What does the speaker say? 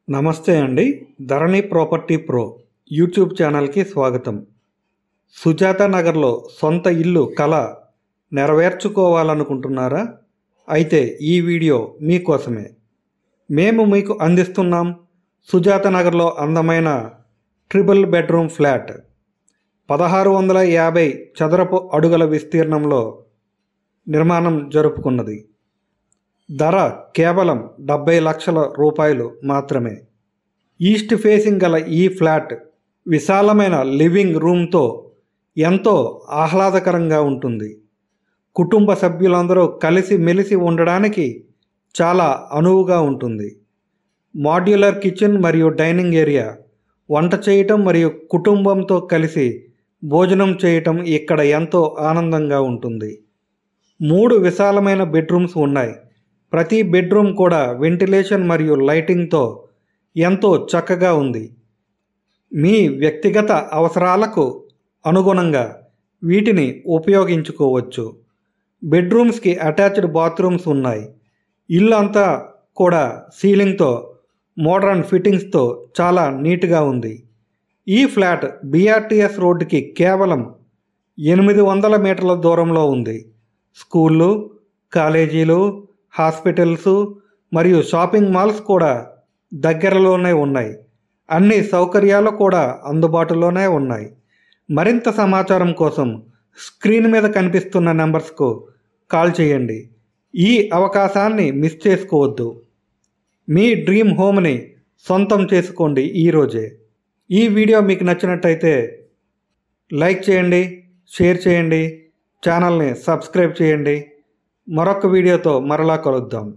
నమస్తే అండి. ధరణి property pro YouTube ఛానల్కి స్వాగతం. సుజాత నగర్లో సొంత ఇల్లు కల నెరవేర్చుకోవాలనుకుంటున్నారా? అయితే ఈ వీడియో మీకోసమే. మేము మీకు అందిస్తున్నాం సుజాత నగర్లో అందమైన ట్రిపుల్ బెడ్రూమ్ ఫ్లాట్ 1650 చదరపు అడుగుల విస్తీర్ణంలో నిర్మాణం జరుపుకున్నది. ధర కేవలం 70 లక్షల రూపాయలు మాత్రమే. ఈస్ట్ ఫేసింగ్ గల ఈ ఫ్లాట్ విశాలమైన లివింగ్ రూమ్తో ఎంతో ఆహ్లాదకరంగా ఉంటుంది. కుటుంబ సభ్యులందరూ కలిసి మెలిసి ఉండడానికి చాలా అనువుగా ఉంటుంది. మాడ్యులర్ కిచెన్ మరియు డైనింగ్ ఏరియా, వంట చేయటం మరియు కుటుంబంతో కలిసి భోజనం చేయటం ఇక్కడ ఎంతో ఆనందంగా ఉంటుంది. 3 విశాలమైన బెడ్రూమ్స్ ఉన్నాయి. ప్రతి బెడ్రూమ్ కూడా వెంటిలేషన్ మరియు లైటింగ్తో ఎంతో చక్కగా ఉంది. మీ వ్యక్తిగత అవసరాలకు అనుగుణంగా వీటిని ఉపయోగించుకోవచ్చు. బెడ్రూమ్స్కి అటాచ్డ్ బాత్రూమ్స్ ఉన్నాయి. ఇల్లు అంతా కూడా సీలింగ్తో మోడర్న్ ఫిట్టింగ్స్తో చాలా నీట్గా ఉంది. ఈ ఫ్లాట్ BRTS రోడ్డుకి కేవలం 800 మీటర్ల దూరంలో ఉంది. స్కూళ్ళు, కాలేజీలు, హాస్పిటల్స్ మరియు షాపింగ్ మాల్స్ కూడా దగ్గరలోనే ఉన్నాయి. అన్ని సౌకర్యాలు కూడా అందుబాటులోనే ఉన్నాయి. మరింత సమాచారం కోసం స్క్రీన్ మీద కనిపిస్తున్న నెంబర్స్కు కాల్ చేయండి. ఈ అవకాశాన్ని మిస్ చేసుకోవద్దు. మీ డ్రీమ్ హోమ్ని సొంతం చేసుకోండి ఈరోజే. ఈ వీడియో మీకు నచ్చినట్టయితే లైక్ చేయండి, షేర్ చేయండి, ఛానల్ని సబ్స్క్రైబ్ చేయండి. మరొక వీడియోతో మరలా కలుద్దాం.